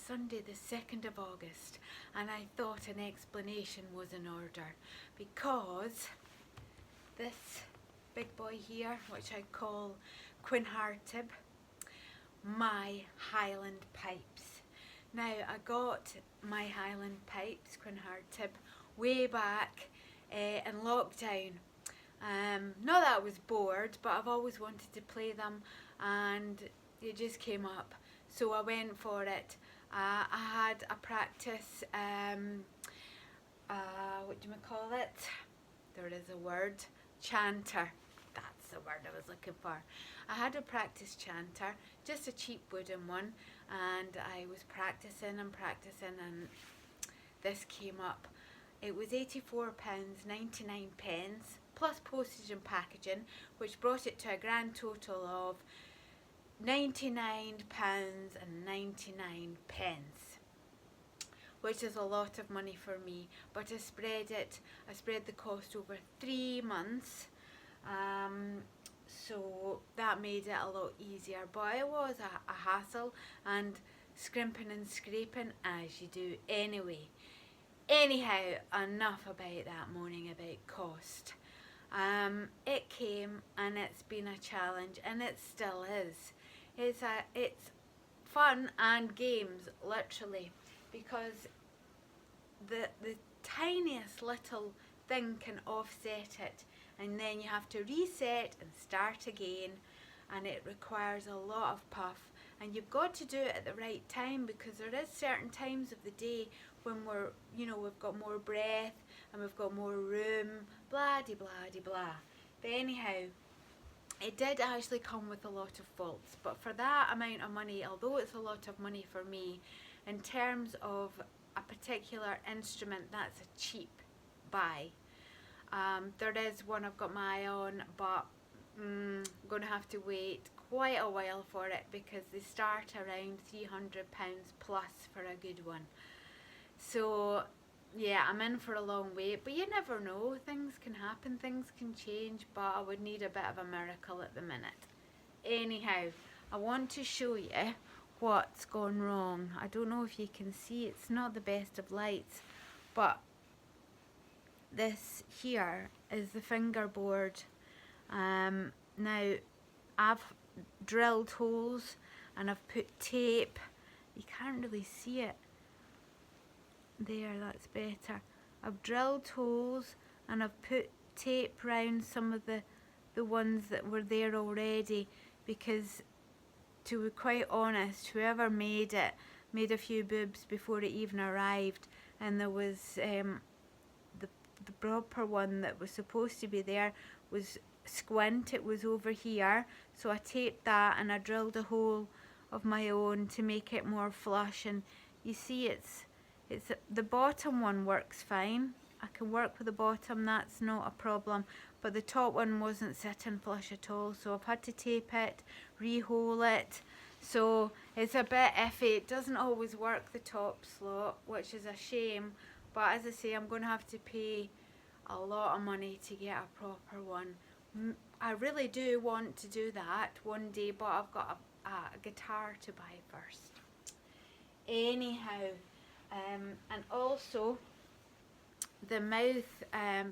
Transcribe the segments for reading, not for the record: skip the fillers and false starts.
Sunday the 2nd of August, and I thought an explanation was in order, because this big boy here, which I call Quinhartib, my Highland pipes. Now, I got my Highland pipes, Quinhartib, way back in lockdown. Not that I was bored, but I've always wanted to play them, and it just came up, so I went for it. I had a practice, what do you call it? There is a word, chanter. That's the word I was looking for. I had a practice chanter, just a cheap wooden one, and I was practicing and this came up. It was £84.99 plus postage and packaging, which brought it to a grand total of £99.99, which is a lot of money for me. But I spread the cost over 3 months, so that made it a lot easier. But it was a hassle, and scrimping and scraping, as you do anyway. Anyhow, enough about that moaning about cost. It came, and it's been a challenge, and it still is. It's fun and games, literally, because the tiniest little thing can offset it, and then you have to reset and start again, and it requires a lot of puff, and you've got to do it at the right time, because there is certain times of the day when we've got more breath and we've got more room, blah de blah de blah. But anyhow, it did actually come with a lot of faults, but for that amount of money, although it's a lot of money for me, in terms of a particular instrument, that's a cheap buy. There is one I've got my eye on, but I'm going to have to wait quite a while for it, because they start around £300 plus for a good one. So yeah, I'm in for a long wait, but you never know, things can happen, things can change, but I would need a bit of a miracle at the minute. Anyhow, I want to show you what's gone wrong. I don't know if you can see, it's not the best of lights, but this here is the fingerboard. Now, I've drilled holes and I've put tape. You can't really see it. There, that's better. I've drilled holes and I've put tape round some of the ones that were there already, because, to be quite honest, whoever made it made a few boobs before it even arrived, and there was the proper one that was supposed to be there was squint. It was over here, so I taped that and I drilled a hole of my own to make it more flush, and you see it's the bottom one works fine. I can work with the bottom, that's not a problem, but the top one wasn't sitting flush at all, so I've had to tape it, re-hole it, so it's a bit iffy. It doesn't always work, the top slot, which is a shame, but as I say, I'm going to have to pay a lot of money to get a proper one. I really do want to do that one day, but I've got a guitar to buy first. Anyhow, and also the mouth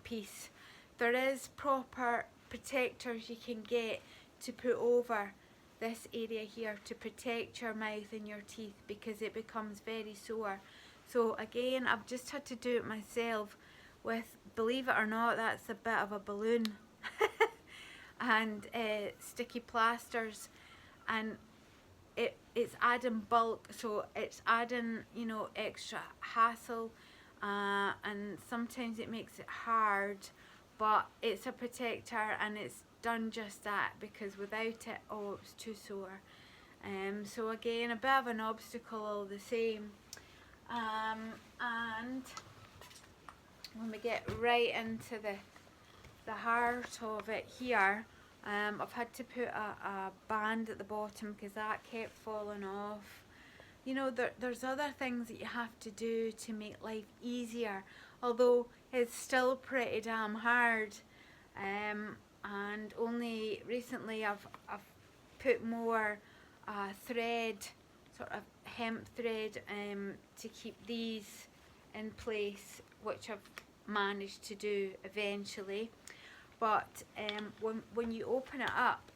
piece, there is proper protectors you can get to put over this area here to protect your mouth and your teeth, because it becomes very sore. So again, I've just had to do it myself with, believe it or not, that's a bit of a balloon and sticky plasters, and it's adding bulk, so it's adding, extra hassle, and sometimes it makes it hard, but it's a protector and it's done just that, because without it, oh, it was too sore. So again, a bit of an obstacle all the same. And when we get right into the heart of it here, I've had to put a band at the bottom, because that kept falling off. There's other things that you have to do to make life easier, although it's still pretty damn hard. And only recently I've put more thread, sort of hemp thread to keep these in place, which I've managed to do eventually. But when you open it up,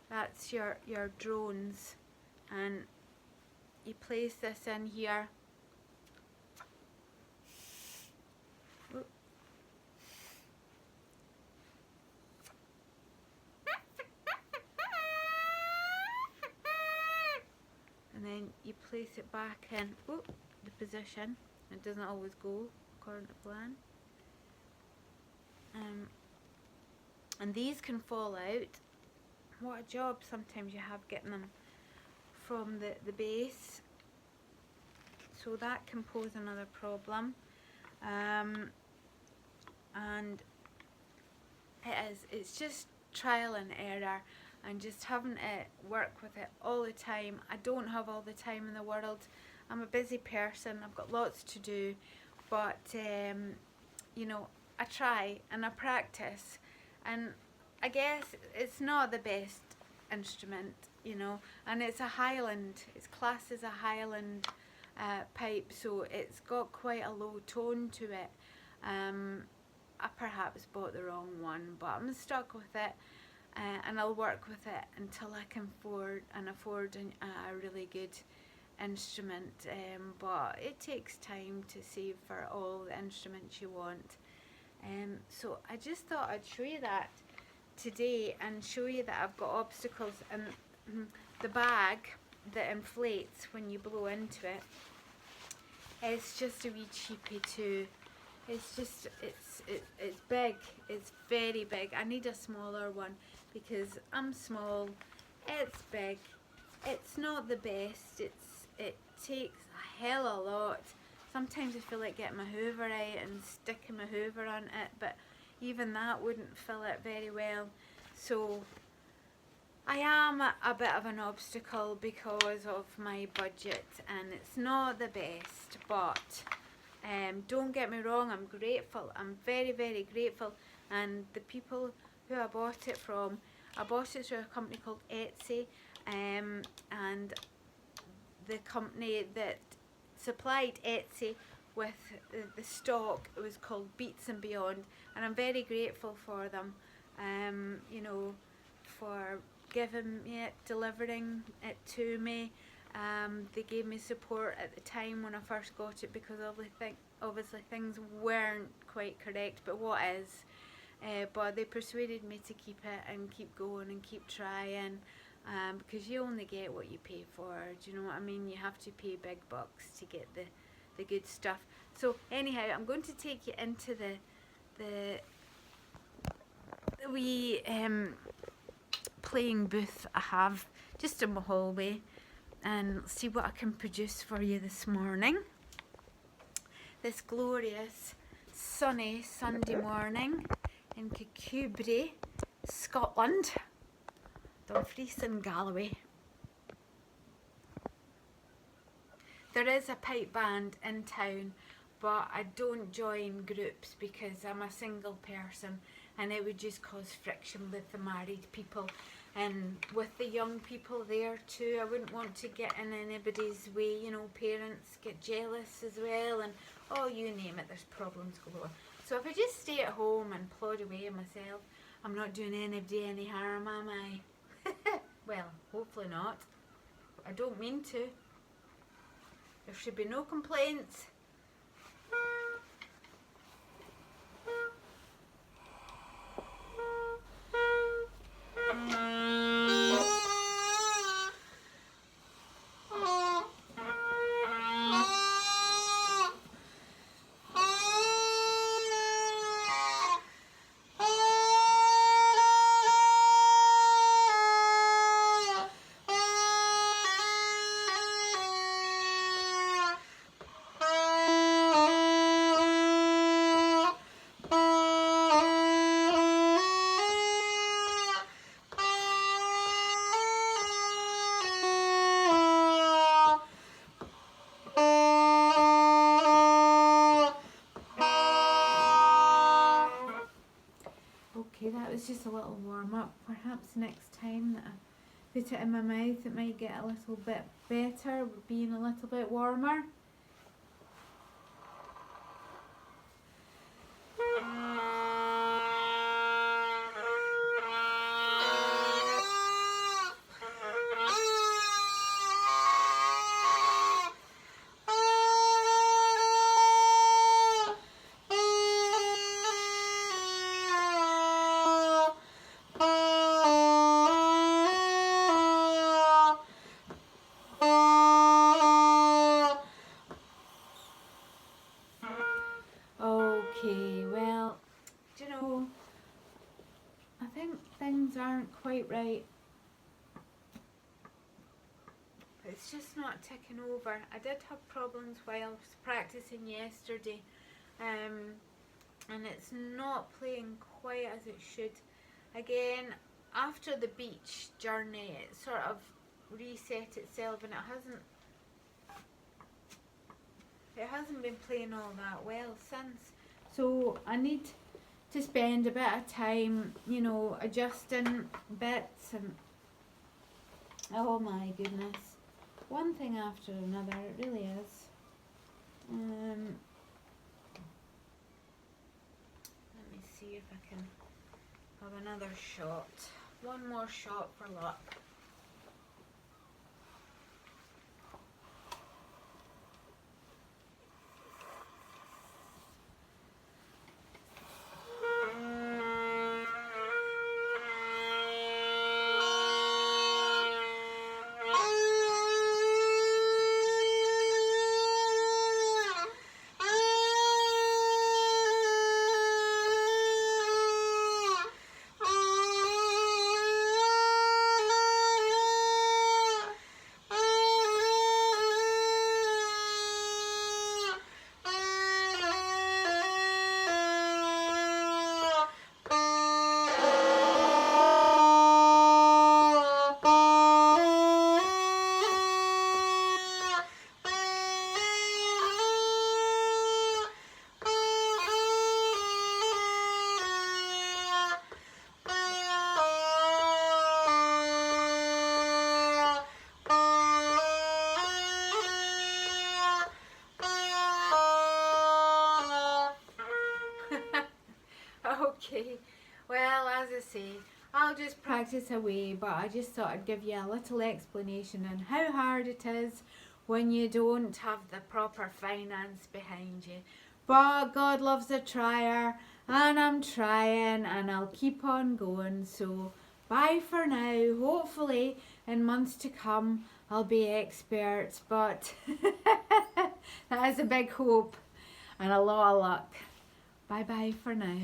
that's your drones, and you place this in here. And then you place it back in the position. It doesn't always go according to plan. And these can fall out. What a job sometimes you have getting them from the base. So that can pose another problem. And it's just trial and error, and just having to work with it all the time. I don't have all the time in the world. I'm a busy person. I've got lots to do, but you know, I try and I practice, and I guess it's not the best instrument, you know, and it's a Highland. It's classed as a Highland pipe, so it's got quite a low tone to it. I perhaps bought the wrong one, but I'm stuck with it, and I'll work with it until I can afford a really good instrument. But it takes time to save for all the instruments you want. So I just thought I'd show you that today, and show you that I've got obstacles, and the bag that inflates when you blow into it, it's just a wee cheapie too. It's just, it's big, it's very big. I need a smaller one because I'm small. It's big, it's not the best. It takes a hell of a lot. Sometimes I feel like getting my hoover out and sticking my hoover on it, but even that wouldn't fill it very well. So I am a bit of an obstacle because of my budget, and it's not the best, but don't get me wrong, I'm grateful. I'm very, very grateful. And the people who I bought it from, I bought it through a company called Etsy, and the company that supplied Etsy with the stock, it was called Beats and Beyond, and I'm very grateful for them, you know, for giving me it, delivering it to me. They gave me support at the time when I first got it, because obviously things weren't quite correct, but what is? But they persuaded me to keep it and keep going and keep trying, because you only get what you pay for. Do you know what I mean? You have to pay big bucks to get the good stuff. So anyhow, I'm going to take you into the wee playing booth I have just in my hallway, and see what I can produce for you this morning. This glorious sunny Sunday morning in Kirkcudbright, Scotland, Dumfries and Galloway. There is a pipe band in town, but I don't join groups because I'm a single person, and it would just cause friction with the married people and with the young people there too. I wouldn't want to get in anybody's way, you know. Parents get jealous as well, and oh, you name it, there's problems galore. So if I just stay at home and plod away myself, I'm not doing anybody any harm, am I? Well, hopefully not. I don't mean to. There should be no complaints. Okay, that was just a little warm up. Perhaps next time that I put it in my mouth, it might get a little bit better, being a little bit warmer. Okay, well, do you know, I think things aren't quite right. It's just not ticking over. I did have problems while I was practicing yesterday, and it's not playing quite as it should. Again, after the beach journey, it sort of reset itself, and it hasn't been playing all that well since. So I need to spend a bit of time, you know, adjusting bits, and oh my goodness, one thing after another, it really is. Let me see if I can have another shot. One more shot for luck. Okay, well, as I say, I'll just practice away, but I just thought I'd give you a little explanation on how hard it is when you don't have the proper finance behind you. But God loves a trier, and I'm trying, and I'll keep on going. So bye for now. Hopefully in months to come I'll be expert, but that is a big hope and a lot of luck. Bye bye for now.